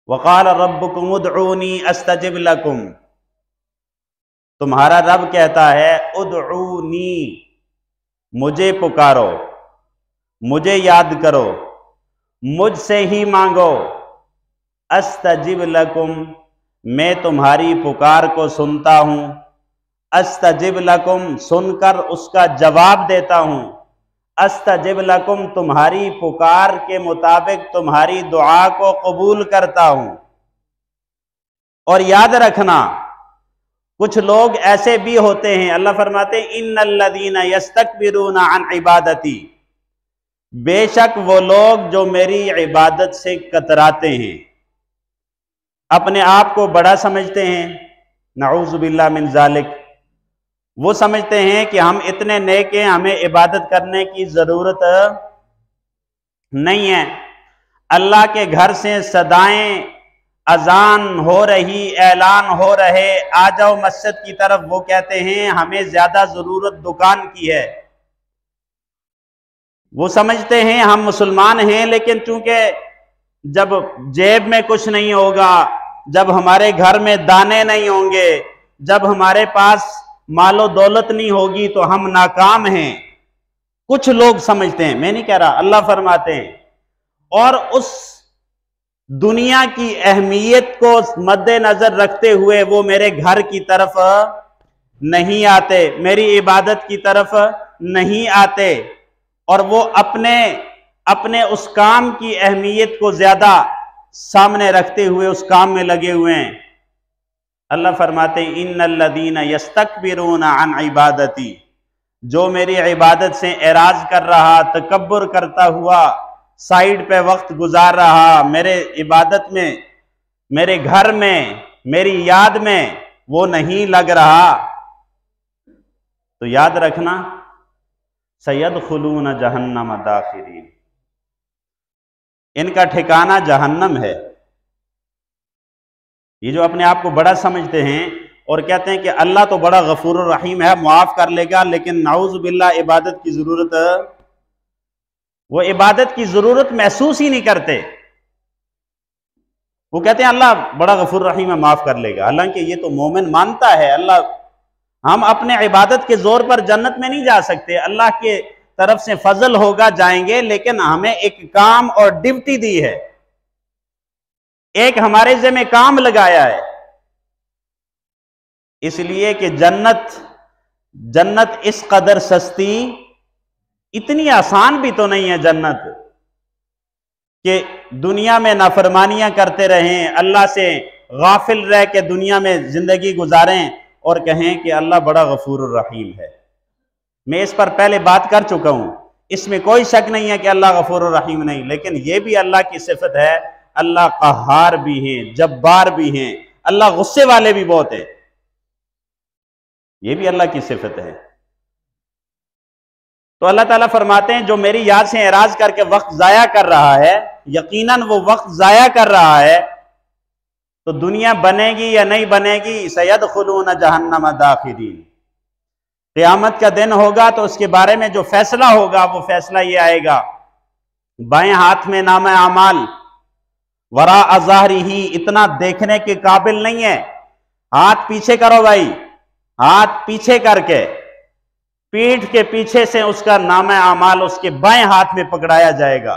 वक़ाल रब्बुकुम उदऊनी अस्तजिब लकुम, तुम्हारा रब कहता है उदऊनी, मुझे पुकारो, मुझे याद करो, मुझसे ही मांगो, अस्तजिब लकुम, मैं तुम्हारी पुकार को सुनता हूं, अस्तजिब लकुम, सुनकर उसका जवाब देता हूं, अस्तजिब लकुम, तुम्हारी पुकार के मुताबिक तुम्हारी दुआ को कबूल करता हूं। और याद रखना, कुछ लोग ऐसे भी होते हैं, अल्लाह फरमाते हैं इन्नल्लज़ीना यस्तकबिरूना अन इबादती, बेशक वो लोग जो मेरी इबादत से कतराते हैं, अपने आप को बड़ा समझते हैं, नऊज़ु बिल्लाह मिन ज़ालिक, वो समझते हैं कि हम इतने नेक हैं, हमें इबादत करने की जरूरत नहीं है। अल्लाह के घर से सदाएं अजान हो रही, ऐलान हो रहे, आ जाओ मस्जिद की तरफ, वो कहते हैं हमें ज्यादा जरूरत दुकान की है। वो समझते हैं हम मुसलमान हैं, लेकिन चूंकि जब जेब में कुछ नहीं होगा, जब हमारे घर में दाने नहीं होंगे, जब हमारे पास मालो दौलत नहीं होगी तो हम नाकाम हैं। कुछ लोग समझते हैं, मैं नहीं कह रहा, अल्लाह फरमाते हैं, और उस दुनिया की अहमियत को मद्देनजर रखते हुए वो मेरे घर की तरफ नहीं आते, मेरी इबादत की तरफ नहीं आते, और वो अपने उस काम की अहमियत को ज्यादा सामने रखते हुए उस काम में लगे हुए हैं। अल्लाह फरमाते हैं इन्नल्लज़ीना यस्तकबिरूना अन इबादती, जो मेरी इबादत से एराज कर रहा, तकब्बुर करता हुआ साइड पे वक्त गुजार रहा, मेरे इबादत में, मेरे घर में, मेरी याद में वो नहीं लग रहा, तो याद रखना सयदखुलून जहन्नम दाखिरीन, इनका ठिकाना जहन्नम है। ये जो अपने आप को बड़ा समझते हैं और कहते हैं कि अल्लाह तो बड़ा गफूर रहीम है, माफ कर लेगा, लेकिन नाउज़ बिल्लाह इबादत की जरूरत, वो इबादत की जरूरत महसूस ही नहीं करते। वो कहते हैं अल्लाह बड़ा गफूर रहीम है, माफ कर लेगा, हालांकि ये तो मोमिन मानता है अल्लाह, हम अपने इबादत के जोर पर जन्नत में नहीं जा सकते, अल्लाह के तरफ से फजल होगा जाएंगे, लेकिन हमें एक काम और ड्यूटी दी है, एक हमारे ज़िम्मे काम लगाया है, इसलिए कि जन्नत इस कदर सस्ती, इतनी आसान भी तो नहीं है जन्नत कि दुनिया में नाफरमानियां करते रहें, अल्लाह से गाफिल रह के दुनिया में जिंदगी गुजारें और कहें कि अल्लाह बड़ा गफूर रहीम है। मैं इस पर पहले बात कर चुका हूं, इसमें कोई शक नहीं है कि अल्लाह गफूर रहीम नहीं, लेकिन यह भी अल्लाह की सिफत है, अल्लाह कहार भी हैं, जब्बार भी हैं, अल्लाह गुस्से वाले भी बहुत है, ये भी अल्लाह की सिफत है। तो अल्लाह ताला फरमाते हैं जो मेरी याद से एराज करके वक्त जाया कर रहा है, यकीनन वो वक्त जाया कर रहा है, तो दुनिया बनेगी या नहीं बनेगी, सयदखुलून जहन्नम दाखिरीन, क़यामत का दिन होगा तो उसके बारे में जो फैसला होगा वो फैसला ये आएगा, बाएं हाथ में नाम आमाल, वरा अज़ाहरी ही, इतना देखने के काबिल नहीं है, हाथ पीछे करो भाई, हाथ पीछे करके पीठ के पीछे से उसका नाम आमाल उसके बाएं हाथ में पकड़ाया जाएगा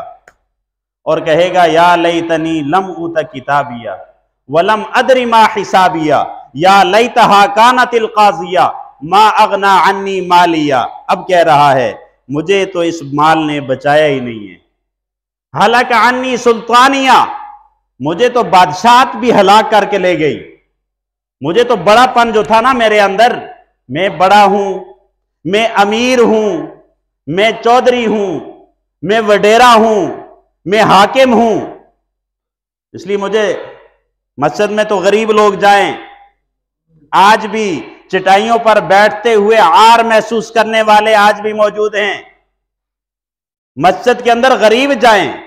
और कहेगा या लैतनी लम ऊता किताबिया वलम अदरी मा हिसाबिया या लैतहा कानतिल काजिया मा अगना अन्नी मालिया। अब कह रहा है मुझे तो इस माल ने बचाया ही नहीं है, हलक अन्नी सुल्तानिया, मुझे तो बादशाहत भी हलाक करके ले गई, मुझे तो बड़ापन जो था ना मेरे अंदर, मैं बड़ा हूं, मैं अमीर हूं, मैं चौधरी हूं, मैं वडेरा हूं, मैं हाकिम हूं, इसलिए मुझे मस्जिद में तो गरीब लोग जाएं, आज भी चटाइयों पर बैठते हुए आर महसूस करने वाले आज भी मौजूद हैं, मस्जिद के अंदर गरीब जाएं,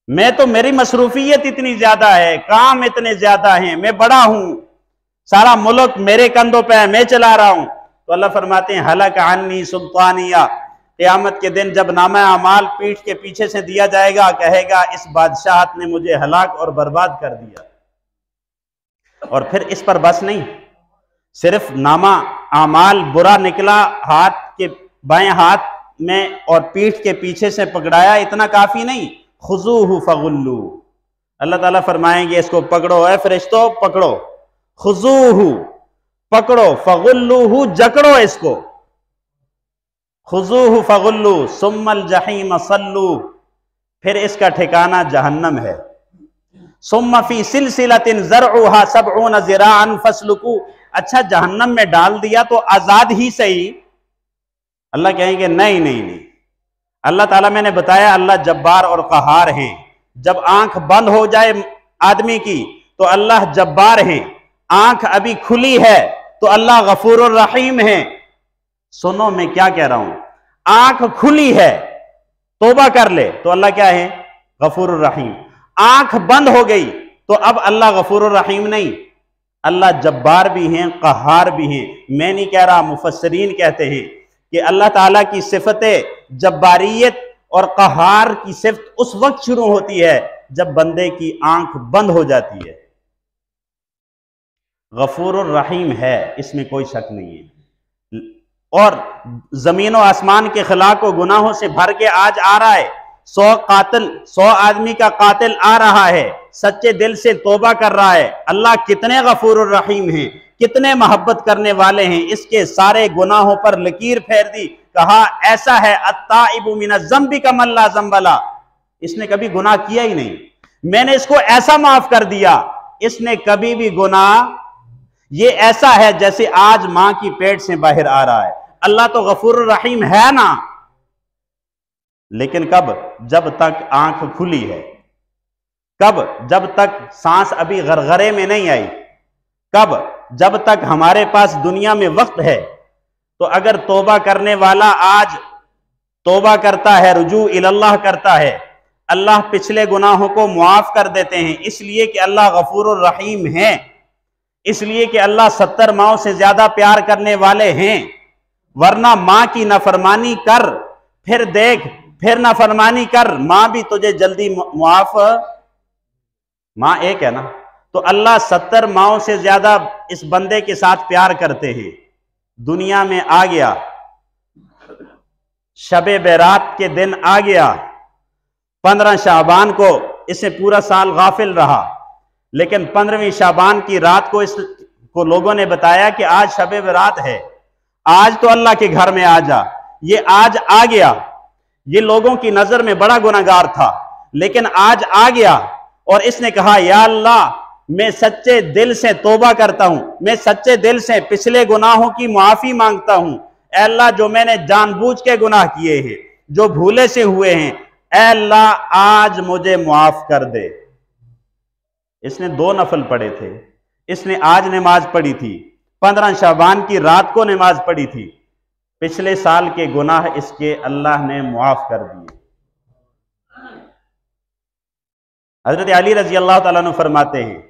मैं तो, मेरी मसरूफियत इतनी ज्यादा है, काम इतने ज्यादा हैं, मैं बड़ा हूं, सारा मुल्क मेरे कंधों पे है, मैं चला रहा हूं, तो अल्लाह फरमाते हैं हलक अन्नी सुल्तानिया, क़यामत के दिन जब नामा अमाल पीठ के पीछे से दिया जाएगा, कहेगा इस बादशाहत ने मुझे हलाक और बर्बाद कर दिया। और फिर इस पर बस नहीं, सिर्फ नामा अमाल बुरा निकला हाथ के बाएं हाथ में और पीठ के पीछे से पकड़ाया, इतना काफी नहीं, खुजूहु फगुल्लू, अल्लाह ताला फरमाएंगे इसको पकड़ो, ए फरिश्तों पकड़ो, खुजूहु पकड़ो, फगुल्लूहु जकड़ो इसको, खुजूहु फगुल्लू सुम्मल जहीम सल्लू, फिर इसका ठिकाना जहन्नम है। सुम्मा फी सिलसिलतिन ज़रउहा सबऊन ज़िराअन फस्लुकू, अच्छा जहन्नम में डाल दिया तो आजाद ही सही। अल्लाह कहेंगे नहीं नहीं नहीं, अल्लाह ताला मैंने बताया अल्लाह जब्बार और क़हार हैं। जब आंख बंद हो जाए आदमी की तो अल्लाह जब्बार हैं, आंख अभी खुली है तो अल्लाह गफूरुर रहीम है। सुनो मैं क्या कह रहा हूं, आंख खुली है तौबा कर ले तो अल्लाह क्या है, गफूरुर रहीम। आंख बंद हो गई तो अब अल्लाह गफूरुर रहीम नहीं, अल्लाह जब्बार भी हैं, क़हार भी हैं। मैं नहीं कह रहा, मुफस्सिरीन कहते हैं कि अल्लाह ताला की सिफत जब्बारियत और क़हार की सिफत उस वक्त शुरू होती है जब बंदे की आंख बंद हो जाती है। गफूरुर रहीम है, इसमें कोई शक नहीं है। और जमीन और आसमान के खिला को गुनाहों से भर के आज आ रहा है, 100 आदमी का कातिल आ रहा है, सच्चे दिल से तौबा कर रहा है। अल्लाह कितने गफूरुर रहीम हैं, कितने मोहब्बत करने वाले हैं, इसके सारे गुनाहों पर लकीर फेर दी, कहा ऐसा है अत्ताइबु मिनज़ ज़ंबि कमन ला ज़ंब ला, इसने कभी गुनाह किया ही नहीं, मैंने इसको ऐसा माफ कर दिया, इसने कभी भी गुनाह, ये ऐसा है जैसे आज मां की पेट से बाहर आ रहा है। अल्लाह तो गफूरुर रहीम है ना, लेकिन कब, जब तक आंख खुली है, कब, जब तक सांस अभी गरगरे में नहीं आई, कब, जब तक हमारे पास दुनिया में वक्त है। तो अगर तौबा करने वाला आज तौबा करता है, रुजू इल्लाह करता है, अल्लाह पिछले गुनाहों को मुआफ कर देते हैं, इसलिए कि अल्लाह गफूरुर रहीम है, इसलिए कि अल्लाह 70 माओं से ज्यादा प्यार करने वाले हैं। वरना मां की नाफरमानी कर, फिर देख, फिर नाफरमानी कर, मां भी तुझे जल्दी मुआफ, मां एक है ना, तो अल्लाह 70 माओं से ज्यादा इस बंदे के साथ प्यार करते हैं। दुनिया में आ गया, शबे बेरात के दिन आ गया, 15 शाबान को इसे पूरा साल गाफिल रहा, लेकिन 15वीं शाबान की रात को इसको लोगों ने बताया कि आज शबे बेरात है, आज तो अल्लाह के घर में आ जा। ये आज आ गया, ये लोगों की नजर में बड़ा गुनाहगार था, लेकिन आज आ गया और इसने कहा या अल्लाह मैं सच्चे दिल से तौबा करता हूं, मैं सच्चे दिल से पिछले गुनाहों की माफी मांगता हूं। ऐ अल्लाह जो मैंने जानबूझ के गुनाह किए हैं, जो भूले से हुए हैं, ऐ अल्लाह आज मुझे मुआफ कर दे। इसने 2 नफल पढ़े थे, इसने आज नमाज पढ़ी थी, 15 शाबान की रात को नमाज पढ़ी थी, पिछले साल के गुनाह इसके अल्लाह ने मुआफ कर दिए। हजरत अली रजी अल्लाह ताला अन्हु फरमाते हैं,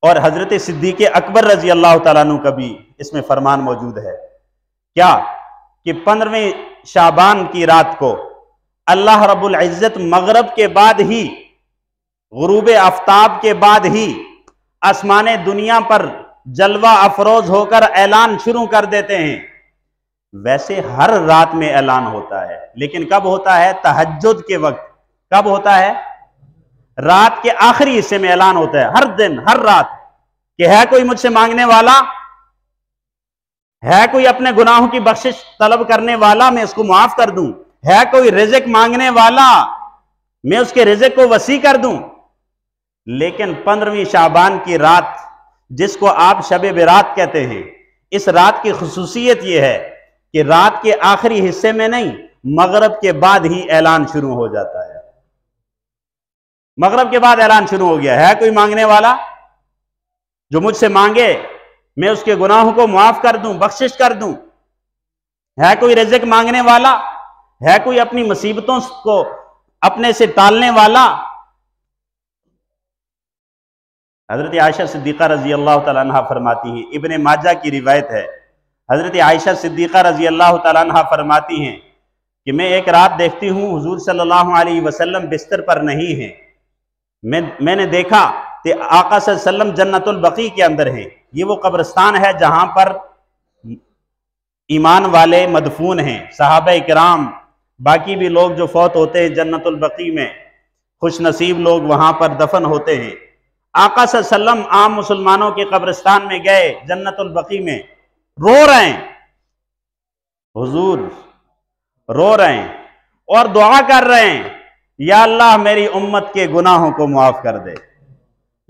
और हजरत सिद्दीक अकबर रजी अल्लाह ताला अन्हु का भी इसमें फरमान मौजूद है, क्या कि 15वें शाबान की रात को अल्लाह रब्बुल इज्जत मगरब के बाद ही, गुरूब आफ्ताब के बाद ही आसमाने दुनिया पर जलवा अफरोज होकर ऐलान शुरू कर देते हैं। वैसे हर रात में ऐलान होता है, लेकिन कब होता है, तहज्जुद के वक्त। कब होता है, रात के आखिरी हिस्से में ऐलान होता है, हर दिन हर रात, कि है कोई मुझसे मांगने वाला, है कोई अपने गुनाहों की बख्शिश तलब करने वाला, मैं उसको माफ कर दूं, है कोई रिज़्क मांगने वाला, मैं उसके रिज़्क को वसी कर दूं। लेकिन 15वीं शाबान की रात, जिसको आप शबे बेरात कहते हैं, इस रात की खुसूसियत यह है कि रात के आखिरी हिस्से में नहीं, मगरब के बाद ही ऐलान शुरू हो जाता है। मगरब के बाद ऐलान शुरू हो गया, है कोई मांगने वाला, जो मुझसे मांगे मैं उसके गुनाहों को मुआफ कर दूं, बख्शिश कर दूं। है कोई रिज़्क मांगने वाला, है कोई अपनी मुसीबतों को अपने से टालने वाला। हजरत आयशा सिद्दीक़ा रजी अल्लाह तआला अन्हा फरमाती हैं, इब्ने माजा की रिवायत है, हज़रत आयशा सिद्दीक़ा रज़ी अल्लाह तआला अन्हा फरमाती हैं कि मैं एक रात देखती हूँ हुज़ूर सल्लल्लाहु अलैहि वसल्लम बिस्तर पर नहीं हैं। मैंने देखा कि आका सल्लल्लाहु अलैहि वसल्लम जन्नतुल बकी के अंदर हैं। ये वो कब्रिस्तान है जहाँ पर ईमान वाले मदफून हैं, सहाबा इकराम, बाकी भी लोग जो फौत होते हैं जन्नतुल बकी में, खुश नसीब लोग वहाँ पर दफन होते हैं। आका सल्लल्लाहु अलैहि वसल्लम आम मुसलमानों के कब्रिस्तान में गए, जन्नतुल बकी में, रो रहे हैं, हुजूर रो रहे हैं और दुआ कर रहे हैं, या अल्लाह मेरी उम्मत के गुनाहों को माफ कर दे,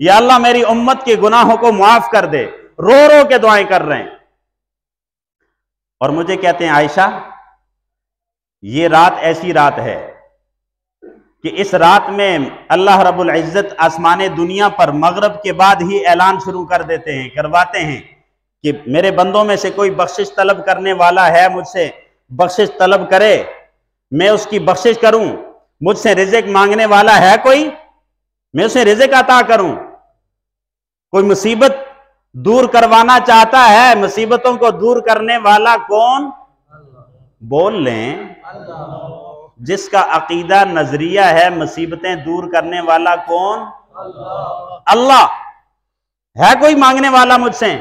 या अल्लाह मेरी उम्मत के गुनाहों को माफ कर दे, रो रो के दुआएं कर रहे हैं। और मुझे कहते हैं आयशा, ये रात ऐसी रात है कि इस रात में अल्लाह रब्बुल इज्जत आसमाने दुनिया पर मगरब के बाद ही ऐलान शुरू कर देते हैं, करवाते हैं कि मेरे बंदों में से कोई बख्शिश तलब करने वाला है, मुझसे बख्शिश तलब करे, मैं उसकी बख्शिश करूं। मुझसे रिज़्क़ मांगने वाला है कोई, मैं उसे रिज़्क़ अता करूं। कोई मुसीबत दूर करवाना चाहता है, मुसीबतों को दूर करने वाला कौन? बोल लें। जिसका अकीदा नजरिया है मुसीबतें दूर करने वाला कौन? अल्लाह। है कोई मांगने वाला मुझसे,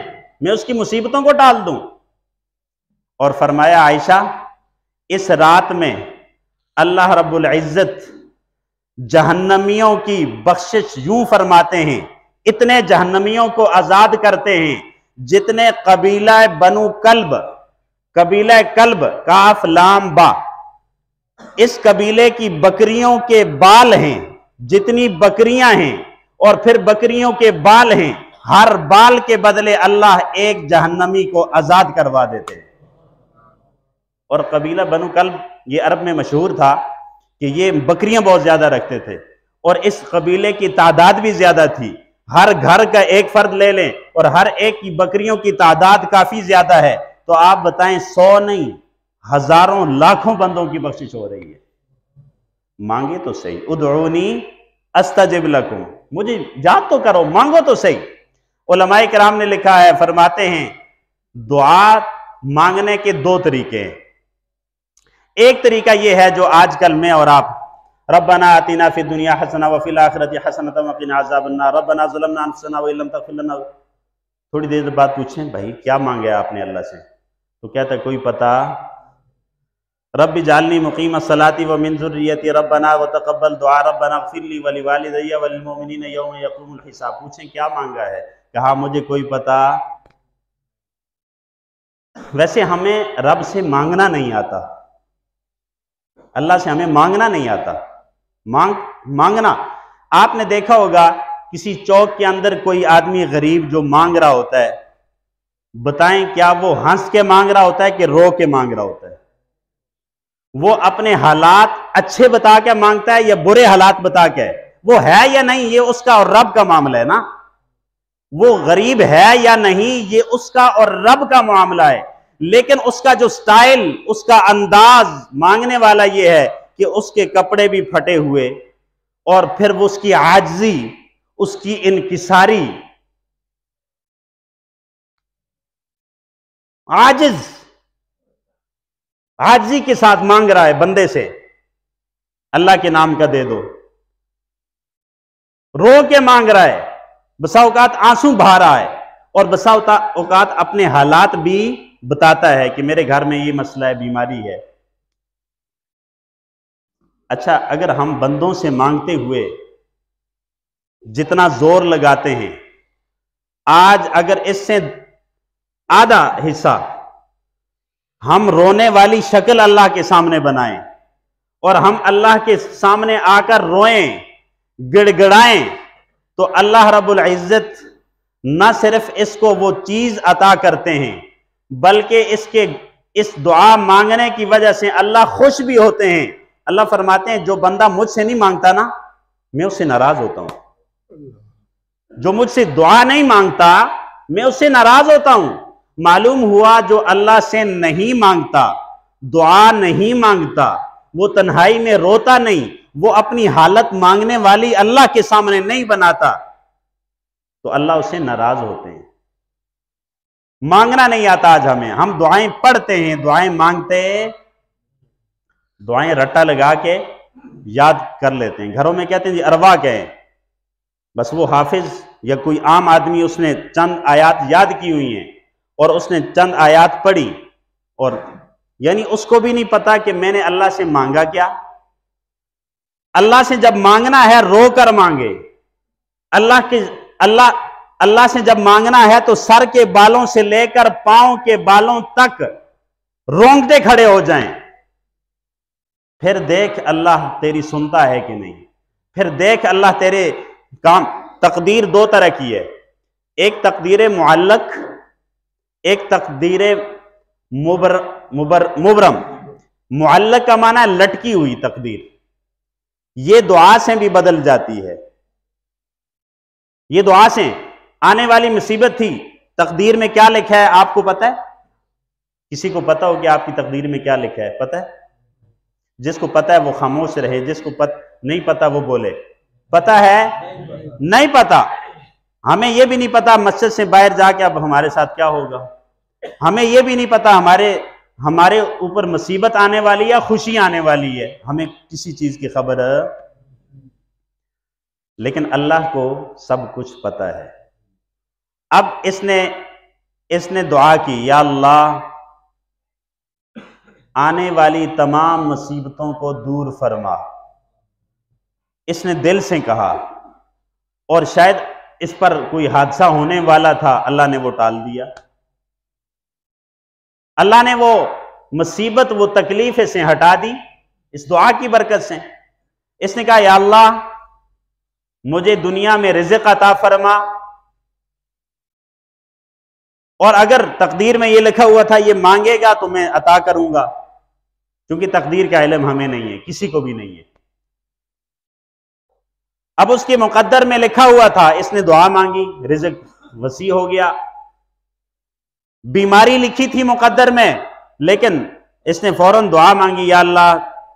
मैं उसकी मुसीबतों को टाल दूं। और फरमाया आयशा, इस रात में अल्लाह रब्बुल इज्जत जहन्नमियों की बख्शिश यूं फरमाते हैं, इतने जहन्नमियों को आजाद करते हैं जितने कबीला बनु कल्ब, कबीला कल्ब काफ लाम बा, इस कबीले की बकरियों के बाल हैं, जितनी बकरियां हैं और फिर बकरियों के बाल हैं, हर बाल के बदले अल्लाह एक जहन्नमी को आजाद करवा देते हैं। और कबीला बनु कल्ब ये अरब में मशहूर था कि ये बकरियां बहुत ज्यादा रखते थे और इस कबीले की तादाद भी ज्यादा थी। हर घर का एक फर्द ले लें और हर एक की बकरियों की तादाद काफी ज्यादा है, तो आप बताएं 100 नहीं, हजारों लाखों बंदों की बख्शिश हो रही है। मांगे तो सही, उदऊनी अस्तजिब लकुम, मुझे याद तो करो, मांगो तो सही। उलमाए किराम ने लिखा है, फरमाते हैं दुआ मांगने के दो तरीके हैं। एक तरीका यह है जो आजकल मैं और आप, रब्बना आतिना फिद दुनिया हसना व फिल आखिरति हसनतम व क़िना अज़ाबन्नार रब्बना ज़लमना अनफुसना व इल्लम तग़फिर लना। थोड़ी देर बाद पूछें भाई क्या मांगे आपने अल्लाह से, तो कहता कोई पता, रब्बि जालनी मुक़ीम अस्सलाति व मिन ज़ुर्रिय्यति रब्बना व तक़ब्बल दुआ रब्बना इग़फ़िरली व लिवालिदैया व लिलमुमिनीना यौम यक़ूमुल हिसाब। पूछें क्या मांगा है, कहा मुझे कोई पता। वैसे हमें रब से मांगना नहीं आता, अल्लाह से हमें मांगना नहीं आता। मांगना आपने देखा होगा, किसी चौक के अंदर कोई आदमी गरीब जो मांग रहा होता है, बताएं क्या वो हंस के मांग रहा होता है कि रो के मांग रहा होता है? वो अपने हालात अच्छे बता के मांगता है या बुरे हालात बता के? वो है या नहीं ये उसका और रब का मामला है ना। वो गरीब है या नहीं ये उसका और रब का मामला है, लेकिन उसका जो स्टाइल, उसका अंदाज मांगने वाला ये है कि उसके कपड़े भी फटे हुए और फिर वो उसकी आजिज़ी, उसकी इनकिसारी, आजिज़ी के साथ मांग रहा है बंदे से, अल्लाह के नाम का दे दो। रो के मांग रहा है, बसा औकात आंसू बहा रहा है और बसा औकात अपने हालात भी बताता है कि मेरे घर में ये मसला है, बीमारी है। अच्छा, अगर हम बंदों से मांगते हुए जितना जोर लगाते हैं, आज अगर इससे आधा हिस्सा हम रोने वाली शक्ल अल्लाह के सामने बनाएं और हम अल्लाह के सामने आकर रोएं, गिड़गिड़ाएं, तो अल्लाह रब्बुल इज्जत न सिर्फ इसको वो चीज अता करते हैं, बल्कि इसके इस दुआ मांगने की वजह से अल्लाह खुश भी होते हैं। अल्लाह फरमाते हैं जो बंदा मुझसे नहीं मांगता ना, मैं उससे नाराज होता हूं। जो मुझसे दुआ नहीं मांगता, मैं उससे नाराज होता हूं। मालूम हुआ जो अल्लाह से नहीं मांगता, दुआ नहीं मांगता, वो तन्हाई में रोता नहीं, वो अपनी हालत मांगने वाली अल्लाह के सामने नहीं बनाता, तो अल्लाह उससे नाराज होते हैं। मांगना नहीं आता आज हमें। हम दुआएं पढ़ते हैं, दुआएं मांगते, दुआएं रट्टा लगा के याद कर लेते हैं। घरों में कहते हैं जी अरवा कहें, बस वो हाफिज या कोई आम आदमी उसने चंद आयात याद की हुई हैं और उसने चंद आयात पढ़ी, और यानी उसको भी नहीं पता कि मैंने अल्लाह से मांगा क्या। अल्लाह से जब मांगना है रो कर मांगे। अल्लाह से जब मांगना है तो सर के बालों से लेकर पांव के बालों तक रोंगटे खड़े हो जाएं। फिर देख अल्लाह तेरी सुनता है कि नहीं। फिर देख अल्लाह तेरे काम। तकदीर दो तरह की है, एक तकदीर मुअल्लक, एक तकदीर मुबरम। मुअल्लक का माना लटकी हुई तकदीर, ये दुआ से भी बदल जाती है। ये दुआ से आने वाली मुसीबत थी, तकदीर में क्या लिखा है आपको पता है? किसी को पता हो कि आपकी तकदीर में क्या लिखा है? पता है? जिसको पता है वो खामोश रहे, जिसको नहीं पता वो बोले। पता है? नहीं पता। हमें यह भी नहीं पता मस्जिद से बाहर जाके अब हमारे साथ क्या होगा। हमें यह भी नहीं पता हमारे ऊपर मुसीबत आने वाली है, खुशी आने वाली है। हमें किसी चीज की खबर है, लेकिन अल्लाह को सब कुछ पता है। अब इसने दुआ की, या अल्लाह आने वाली तमाम मुसीबतों को दूर फरमा। इसने दिल से कहा, और शायद इस पर कोई हादसा होने वाला था, अल्लाह ने वो टाल दिया। अल्लाह ने वो मुसीबत, वो तकलीफ से हटा दी इस दुआ की बरकत से। इसने कहा, या अल्लाह मुझे दुनिया में रिज़्क़ अता फरमा, और अगर तकदीर में ये लिखा हुआ था ये मांगेगा तो मैं अता करूंगा, क्योंकि तकदीर का इल्म हमें नहीं है, किसी को भी नहीं है। अब उसके मुकद्दर में लिखा हुआ था, इसने दुआ मांगी, रिज़्क़ वसी हो गया। बीमारी लिखी थी मुकद्दर में, लेकिन इसने फौरन दुआ मांगी, या अल्लाह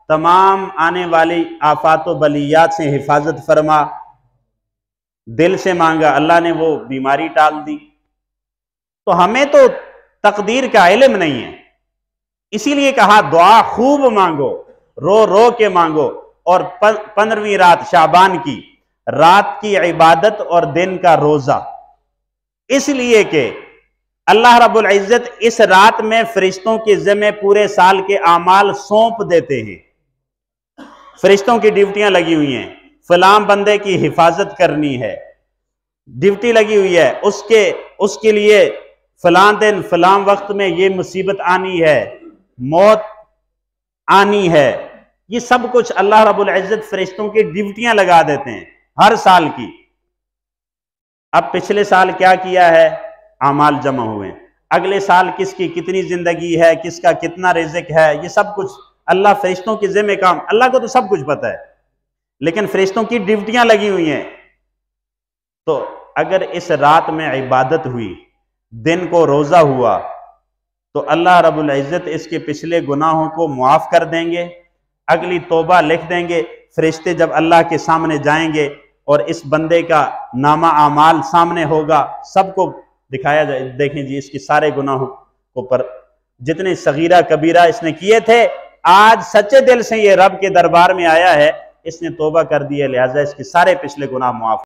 तमाम आने वाली आफात व बलियात से हिफाजत फरमा। दिल से मांगा, अल्लाह ने वो बीमारी टाल दी। तो हमें तो तकदीर का इल्म नहीं है, इसीलिए कहा दुआ खूब मांगो, रो रो के मांगो। और 15वीं रात शाबान की रात की इबादत और दिन का रोजा, इसलिए कि अल्लाह रब्बुल इज्जत इस रात में फरिश्तों के ज़िम्मे पूरे साल के आमाल सौंप देते हैं। फरिश्तों की ड्यूटियां लगी हुई हैं, फलां बंदे की हिफाजत करनी है, ड्यूटी लगी हुई है, उसके लिए फलां दिन फलां वक्त में ये मुसीबत आनी है, मौत आनी है। ये सब कुछ अल्लाह रब्बुल इज्जत फरिश्तों की ड्यूटियां लगा देते हैं हर साल की। अब पिछले साल क्या किया है, आमाल जमा हुए, अगले साल किसकी कितनी जिंदगी है, किसका कितना रिज़्क़ है, ये सब कुछ अल्लाह फरिश्तों के ज़िम्मे काम। अल्लाह को तो सब कुछ पता है, लेकिन फरिश्तों की ड्यूटियां लगी हुई हैं। तो अगर इस रात में इबादत हुई, दिन को रोजा हुआ, तो अल्लाह रब्बुल इज्जत इसके पिछले गुनाहों को मुआफ कर देंगे, अगली तौबा लिख देंगे। फरिश्ते जब अल्लाह के सामने जाएंगे और इस बंदे का नामा आमाल सामने होगा, सबको दिखाया जाए, देखें जी इसके सारे गुनाहों को, पर जितने सगीरा कबीरा इसने किए थे, आज सच्चे दिल से ये रब के दरबार में आया है, इसने तौबा कर दी है, लिहाजा इसके सारे पिछले गुनाह मुआफ।